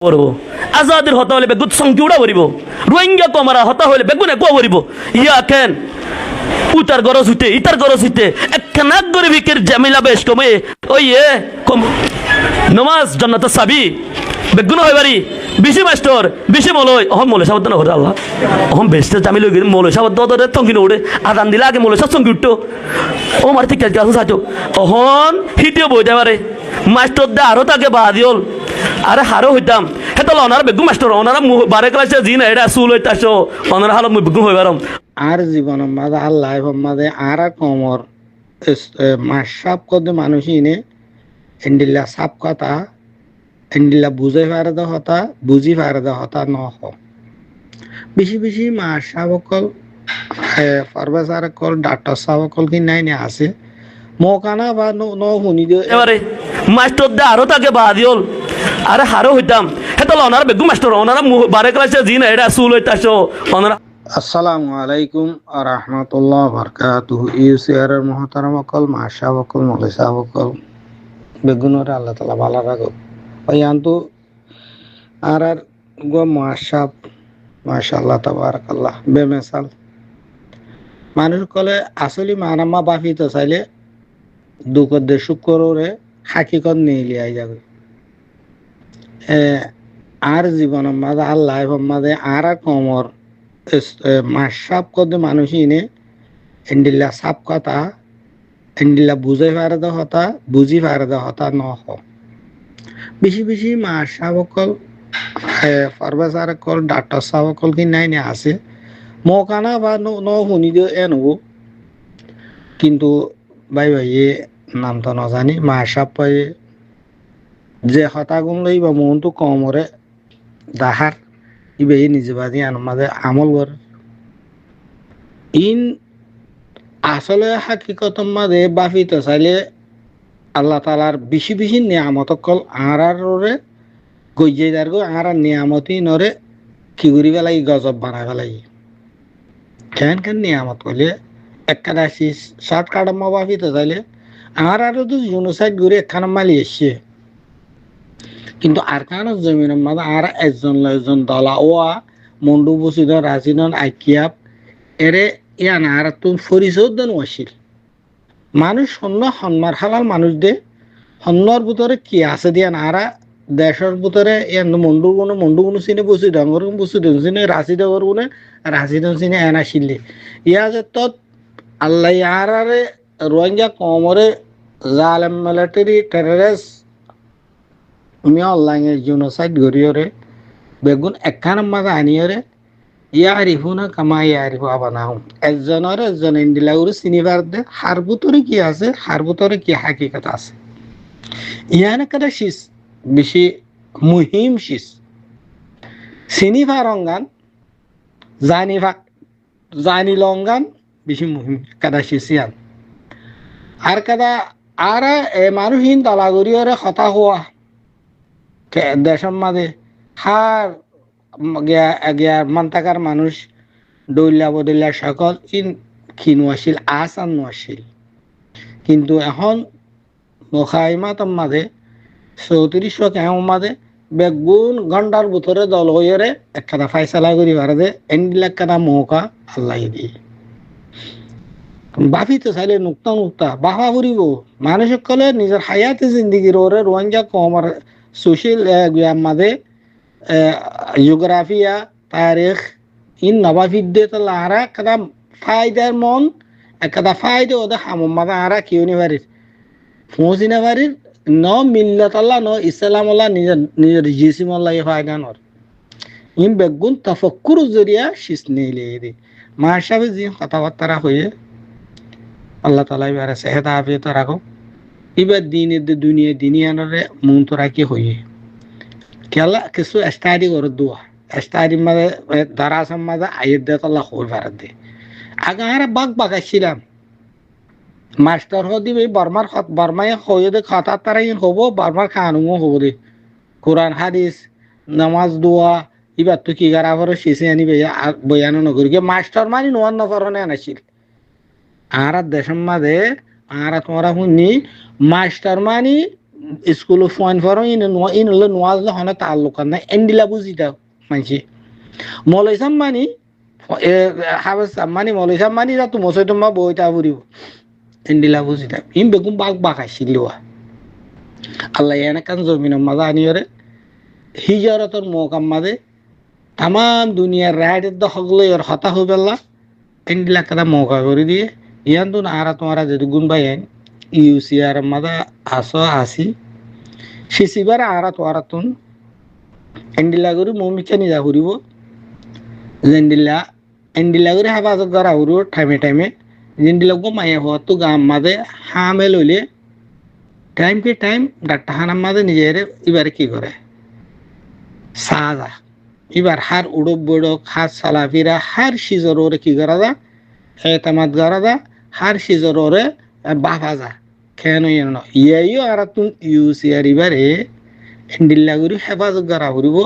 করব আজাদের হতা হলে বেগুত সংকি উড়া করিব রোহিঙ্গা কমারা হতা হলে বেগুনে কোয়া করিব ইয়া কেন উতার গরজ হইতে ইতার গরজ হইতে একখানা গরিবিকের জামিলা বেশ কমে ওই কম নমাজ জান্নাত সাবি বেগুন হয় বাড়ি বেশি মাস্টর বেশি মলয় অহম মলে সাবত না করে আল্লাহ অহম বেশতে জামিল হয়ে গেলে মলয় সাবত ধরে তঙ্গি উড়ে আদান দিলে আগে মলয় সব সঙ্গে উঠতো ও মার ঠিক আছে সাচো অহন হিটিও বই দেয় পারে মাস্টর দে আরো তাকে বাদিওল আরে হারো হইতাম হেতল অনার বেগু মাস্টার অনারা বারে ক্লাসে জি না এটা সুল হইতাছো অনারা হালো মুই বেগু হইবারম আর জীবন মাঝে আল্লাহ মাঝে আর কমর মাসাব কদে মানুষ ইনে এন্ডিল্লা সাপ কথা এন্ডিল্লা বুঝে পারে দা হতা বুঝি পারে দা হতা ন হ বেশি বেশি মাসাব অকল প্রফেসর অকল ডাক্তার সাহেব অকল কি নাই নে আছে মকানা বা ন শুনি দিও এবারে মাস্টার দে আরো তাকে বাদিওল আরে হারো হইতাম হেতল অনার বেগু মাস্টার অনারা বারে ক্লাসে জি না এটা সুল হইতাছো অনারা আসসালামু আলাইকুম আ রহমতুল্লাহ বরকাতুহু ইউসিআর মুহতারাম অকল মাসাব অকল মলেসাব অকল বেগুনরে আল্লাহ তাআলা ভালো রাখো ওয়ান্তু আর গো মাসাব মাশাআল্লাহ তাবারাকাল্লাহ বেমিসাল মানুষ কলে আসলে মানাম্মা বাফি তো চাইলে দুঃখ দে শুক্ররে হাকিকত নিয়ে লিয়াই যাবে আর জীবন মাঝে আল্লাহ মাঝে আর কমর মাসাব কদে মানুষ ইনে এন্ডিল্লা সাপ কথা এন্ডিল্লা বুঝে পারে দা হতা বুঝি পারে দা হতা ন হ বেশি বেশি মাসাব অকল প্রফেসর অকল ডাক্তার সাহেব অকল কি নাই নে আছে মকানা বা ন শুনি দিও নব কিন্তু ভাই নাম তো নাজানি মাসাব পাই যে হতাগুণ লইব মনটো কমরে দাহার ইবে নিজে বাদি মাঝে আমল করে ইন আসলে হাকিকত মাঝে বাফিতে চাইলে আল্লাহ তালার বেশি বেশি নিয়ামত কল আঁরে গইজে দার আর নিয়ামতি নরে কি করি পেলাই গজব বানাই পেলাই কেন নিয়ামত করলে একটা সাত কাটাম্মা বাফিতে চাইলে আরো তো জুনোসাইড ঘুরে একখানা মালি এসছে কিন্তু আর কারণ জমিনের মাঝে আর একজন দলা ওয়া মন্ডু বসিদ রাজিনন আইকিয়াব এরে ইয়ান আর তুমি ফরিসদ দেন ওয়াসিল মানুষ সন্ন হন্মার হালাল মানুষ দে হন্নর ভিতরে কি আছে দিয়া নারা দেশের ভিতরে ইয়ান মন্ডু কোনো চিনে বসি ডঙ্গর বসি দেন চিনে রাশি দেওয়ার গুনে রাশি দেন চিনে এনা শিললে ইয়া যে তৎ আল্লাহ আরে রোহিঙ্গা কমরে জালেম মিলিটারি টেররিস্ট আমি অনলাইনে জুনোসাইড গড়িয়রে বেগুন একখান মাঝে আনিয়রে ইয়ারিফুনা কামা ইয়ারিফু আবানাহুম একজন ইন্দিলা উরে চিনিবার দে হার ভিতরে কি আছে হার ভিতরে কি হাকিকত আছে ইয়ানে kada শিস বেশি মুহিম শিস চিনিবার অঙ্গান জানি লঙ্গান বেশি মুহিম kada শিস ইয়ান আর kada আর মানুষহীন দলাগরিয়রে হতা হওয়া দেশের মাঝে হার মান্তাকার মানুষ দৈলা বদলা সকল ইন ক্ষীণ আসিল আসান আসিল কিন্তু এখন মুখাইমাতর মাঝে 3400 কেমন মাঝে বেগুন ঘন্টার ভিতরে দল হইরে একটা ফাইসালা করি পারে এন্ডিল একটা মৌকা আল্লাহ দিয়ে বাফি তো চাইলে নুক্তা বাহা ফুরিব মানুষ সকলে নিজের হায়াতে জিন্দিগির ওরে রোহিঙ্গা কমার সোশ্যাল মাঝে জিওগ্রাফিয়া তারিখ ইন নবাফিদ্দে তো লারা kada ফায়দার মন kada ফায়দা ওদের হামম মাঝে আরা কিউ নি পারির ফৌজি না পারির ন মিল্লাত আল্লাহ ন ইসলাম আল্লাহ নিজের জিসিম আল্লাহ ফায়দা নর ইন বেগুন তাফাক্কুর জরিয়া শিস নেইলে দি মাশাবে জি কথাবার্তা হয়ে আল্লাহ তাআলা ইবারে সেহত আফিয়ত রাখো ইবার দিনের দুনিয়ারে মন তো রাখি হয়ে কেলা কিছু স্টাডি করে দোয়া স্টাডি মাঝে দারাসম মাঝে আয়ের দে তাল্লা হল ভারত দে আগে আর বাগাইছিলাম মাস্টার দিবে বর্মায় হয়ে দে খাতার তারাই হব বর্মার খানুও হব দে কোরআন হাদিস নামাজ দোয়া এবার তো কি গারা করে শেষে আনি বয়ানো নগরী মাস্টার মানি নোয়ার নকরণে আনাছিল আর দেশের মাঝে আর তোমরা শুনি master money school phone form in হলো নোয়াজলে হনে তাল্লুক নাই এন্ডিলা বুঝি দাও মানছি মলয় সাম্মানি হাবেস সাম্মানি মলয় সাম্মানি যা তুমি সে তোমা বইতা ফুরিব এন্ডিলা বুঝি দাও ইম বেগুম বাগ বাগাইছিলিওয়া আল্লাহ এনে কান জমিন মাঝে আনিয়রে হিজরতর মৌকাম মাঝে তাম দুনিয়ার রাইডের দখলে ওর হতা হবেলা এন্ডিলা কাদা মৌকা করে দিয়ে ইয়ান তো আরা তোমারা যদি গুণ পাই ইউসিআর মাঝে আসো আসি সিসিবার আরা তো আরা তুন এন্ডিলা করি মমিকা নিজা ফুরিব জেন্ডিলা এন্ডিলা করে হেফাজত করা ফুরিব টাইমে টাইমে জেন্ডিলা গো মাইয়া হওয়া তো গাম মাঝে হামে লইলে টাইম কে টাইম ডাক্তার হানার মাঝে নিজের এবারে কি করে সাজা এবার হার উড়ক বড়ক হার সালাফিরা হার সিজর ওরে কি করা যা এতামাদ করা যা হার সিজর ওরে বাফা যা কেন ইয়াইও আর তুম ইউসিআর এবারে এন্ডিল্লা করি হেফাজত করা ফুরিব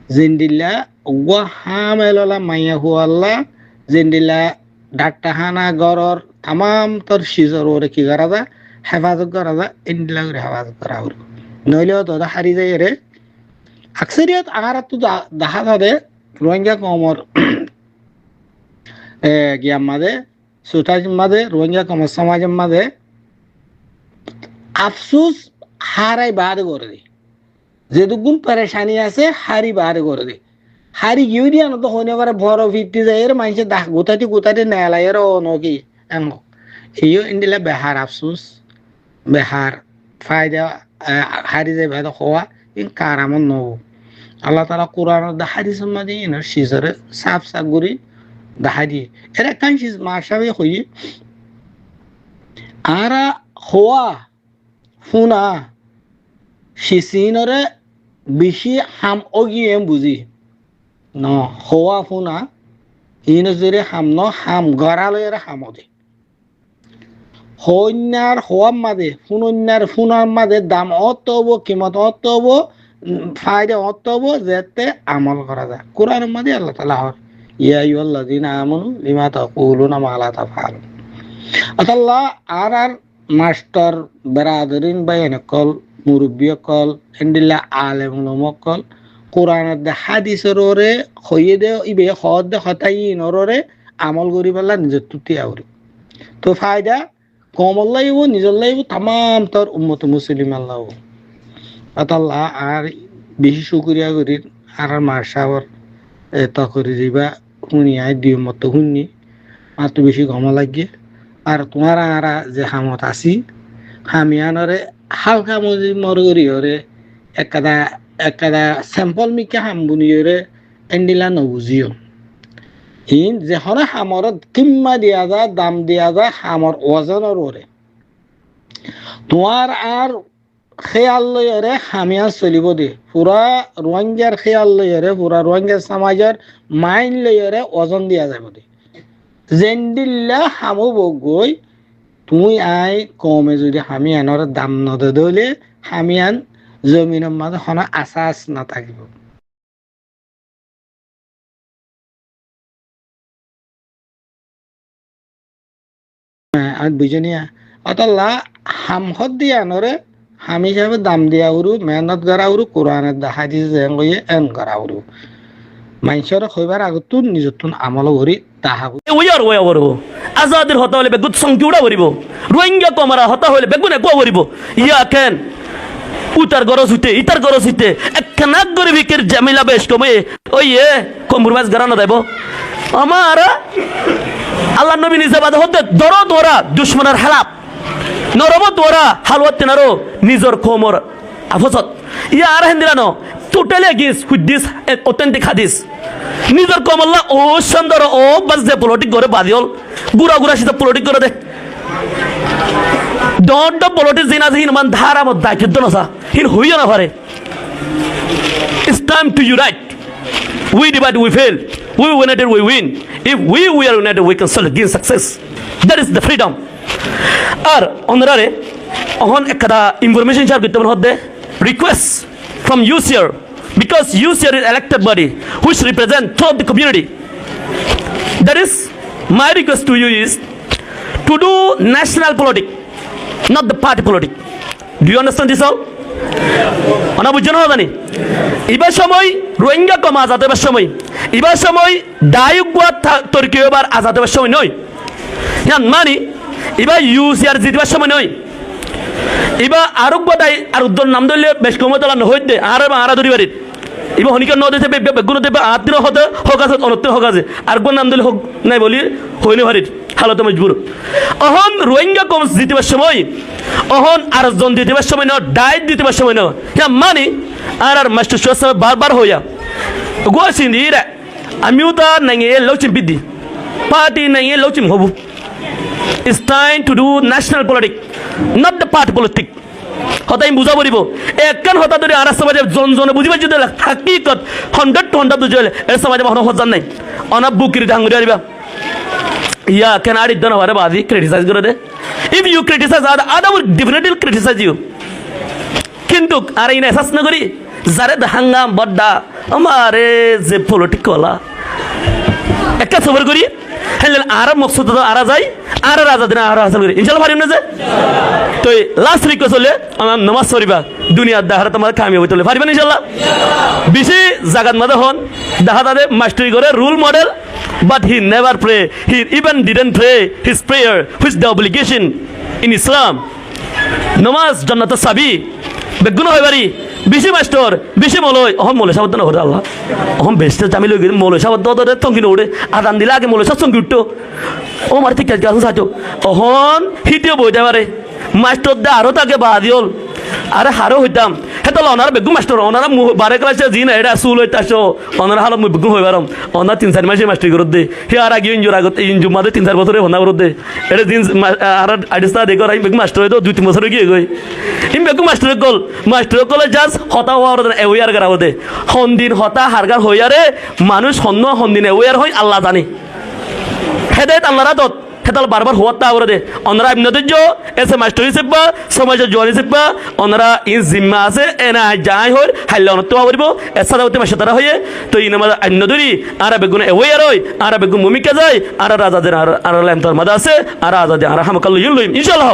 জেন্ডিল্লা ওয়া হামেলা মাইয়া হুয়াল্লা জেন্ডিল্লা ডাক্তার হানা গরর তাম তোর সিজর ওরে কি করা যা হেফাজত করা যা এন্ডিল্লা করে হেফাজত করা ফুরিব নইলেও তো হারি যায় রে আকসারিয়ত আগার তো দেখা যাবে রোহিঙ্গা কমর গিয়ার মাঝে সোসাইটির মাঝে রোহিঙ্গা কমর সমাজের মাঝে আফসোস হারাই বার করে দি যেটুকুন পেরেশানি আছে হারি বার করে দি হারি গিয়ে দিয়া না তো হনে পারে বড় ফিরতে যায় এর মানুষে গোতাটি নেলা এর নকি এইও ইন্ডিলা বেহার আফসোস বেহার ফায়দা হারি যায় ভেদ হওয়া ইন কারামন নব আল্লাহ তালা কোরআন হাদিস মাঝে ইনার সিজরে সাফ সাফ করি দেখা দিয়ে এরা কাঁচিস মাসাবে হই আরা হওয়া ফুনা সিসিনরে বেশি হাম অগিয়ে বুঝি ন হওয়া ফুনা ইন যদি হাম ন হাম গড়ালয়ের হামদে হন্যার হওয়ার মাঝে ফুনন্যার ফুনার মাঝে দাম অত হবো কিমত অত হবো ফায়দা অত হবো যাতে আমল করা যায় কোরআনের মাঝে আল্লাহ তাআলা হর ইয়া আইয়ুহাল্লাযীনা আমানু লিমা তাকুলুনা মা লা তাফআলুন আল্লাহ আর মাস্টার বেরাদরিন বাইন কল মুরব্বী কল এন্ডিলা আলেম উলামা কল কোরআনের দে হাদিসের ওরে হইয়ে দে ইবে হদ দে হতাই নররে আমল করি পেলা নিজের তুতি আউরি তো ফায়দা কম লাইব নিজের লাইব তাম তোর উম্মত মুসলিম আল্লাহ আল্লাহ আর বেশি শুকরিয়া করি আর মার সাবর তা করে দিবা শুনি আই দিও মতো শুনি আর তো বেশি গম লাগে আর তোমার আরা যে হামত আছি হামিয়ানরে হালকা মজি মর করি ওরে একাদা স্যাম্পল মিকে হাম বুনি ওরে এন্ডিলা নবুজিও ইন যে হরে হামরত কিম্মা দিয়া যা দাম দিয়া যা হামর ওজনের ওরে তোমার আর খেয়াল লইরে হামিয়া চলিব দে পুরা রোহিঙ্গার খেয়াল লইরে পুরা রোহিঙ্গা সমাজের মাইন লইরে ওজন দিয়া যাব দে জেন্ডিল্লা হামব গই তুই আই কমে যদি হামিয়ানোর দাম নদে দলে হামিয়ান জমিনের মাঝে হনা আসাস না থাকিব আর বুঝনিয়া অতলা হামহদ দিয়া নরে হামি হিসাবে দাম দিয়া উরু মেহনত করা উরু কোরআনের হাদিস যেন লইয়ে এন করা উরু মানুষের হইবার আগতুন নিজতুন আমল করি তাহা ওয়ার ওয়া ওর আজাদের হতা হলে বেগুত সংকিউড়া করিব রোহিঙ্গা কমারা হতা হলে বেগুনে কো করিব ইয়া কেন উতার গরজ হইতে ইতার গরজ হইতে একখানা করে বিকের জামিলা বেশ কমে ওই কম্প্রোমাইজ করা না দেব আমার আল্লাহ নবী নিজে বাদে হতে দরো তোরা দুশ্মনের হালাপ নরমত ওরা হালওয়াতে নারো নিজর কোমর আফসত ইয়া আর হেন্দিরানো totally against with this authentic হাদিস নিজর কমল্লা ও সুন্দর ও বাস যে পলিটিক করে বাদিল গুড়া গুড়া সিধা পলিটিক করে দে ডন্ট পলিটিক্স দিন আছে হিন ধারা মত দায়িত্ব নসা হিন হইয়া না পারে it's time to unite we divide we fall we united we win if we are united we can gain success that is the freedom আর অনরারে অহন একটা ইনফরমেশন শেয়ার করতে হতে request from UCR because UCR is elected body which represent throughout the community. That is my request to you is to do national politics, not the party politics. Do you understand this all অনা বুঝছো না জানি এবার সময় রোহিঙ্গা কম আজাদ হবার সময় এবার সময় দায়ুক তর্কি এবার আজাদ হবার সময় নয় মানি এবার ইউসিআর জিতবার সময় নয় এবার আরো বাদাই আর উদ্দর নাম ধরলে বেশ কমে তোলা নহই দে আর আরা ধরি বাড়ির এবার হনিকা নদী থেকে বেগুন দেবে আট দিনও হতে হোক আছে অনত্র হোক আছে আর কোন নাম দিলে হোক নাই বলি হইনি বাড়ির হালত মজবুর অহন রোহিঙ্গা কম জিতবার সময় অহন আর জন দিতেবার সময় না ডায়েট দিতেবার সময় না হ্যাঁ মানি আর মাস্টার সময় বারবার হইয়া গোয়াছিন ইরা আমিও তা নাই লৌচিম বিদ্যি পার্টি নাই লৌচিম হবু It's time to do national politics, not the party politics. হতাই বুঝা পড়িব একখান হতা ধরে আর সমাজে জন জনে বুঝিবা যদি হাকিকত 100 বুঝাইলে এর সমাজে মহন হজান নাই অনা বুকির ডাঙ্গুরি আরিবা ইয়া ক্যান আর ইদন হরে বাজি ক্রিটিসাইজ করে they if you criticize other will definitely criticize you কিন্তু আর ইনা এহসাস না করি যারে হাঙ্গাম বড্ডা আমারে যে পলিটিক কলা একটা খবর করি হ্যাঁ আর মকসুদ আরা যাই আর রাজা দিন আর হাসিল করি ইনশাল্লাহ পারিম না যে তো লাস্ট রিকোয়েস্ট হলে আমার নমাজ পড়িবা দুনিয়ার দাহারা তোমার কামিয়াব হইতে হলে পারিবেন ইনশাল্লাহ বেশি জাগাত মাঝে হন দেখা তাদের মাস্টারি করে rule model but he never pray he even didn't pray his prayer which the obligation in Islam নমাজ জান্নাতের চাবি বেগুন হয় বাড়ি বেশি মাস্টর বেশি মলয় অহম মলে সাবদ্ধ না করে আল্লাহ অহম বেশি জামি লই মলে সাবদ্ধ তঙ্গি নড়ে আদান দিলে আগে মলে সব সঙ্গি উঠতো ও মারি ঠিক আছে সাহায্য অহন হিটিও বইতে পারে মাস্টর দে আরো তাকে বাদিওল আরে হারো হইতাম হেতল অনার বেগু মাস্টর অনারা বারে ক্লাসে জি না এটা সুল হইতে আসো অনারা হালো মুই বেগু হইবারম অনার 3-4 মাসে মাস্টারি করত দে হে আর আগে ইঞ্জুর আগত ইঞ্জুর মাদে 3-4 বছরে হনা করত দে এটা দিন আর আইডিসা দেখো রাই বেগু মাস্টার হইতো 2-3 বছর গিয়ে গই ইম বেগু মাস্টার কলে জাস্ট হতা হওয়ার এওয়ার করা হতে হন্দিন হতা হারগার হইয়ারে মানুষ হন্দিন এওয়ার হই আল্লাহ জানে হেদায়েত আল্লাহর আদত হেতাল বারবার হওয়ার তা করে দে অনরা ইবনদুজ্জ এসে মাস্টার হিসেবে বা সমাজের জোয়ান হিসেবে বা অনরা ইন জিম্মা আছে এনা যাই হই হাইলে অনত পারিব এসা দাওতে মাসে তারা হয়ে তো ইনামা ইবনদুরি আর বেগুন এওয়ার হই আর বেগুন মুমিকা যায় আর রাজাদের আর লেমতর মাদা আছে আর আজাদে আর হামকাল্লু ইনশাআল্লাহ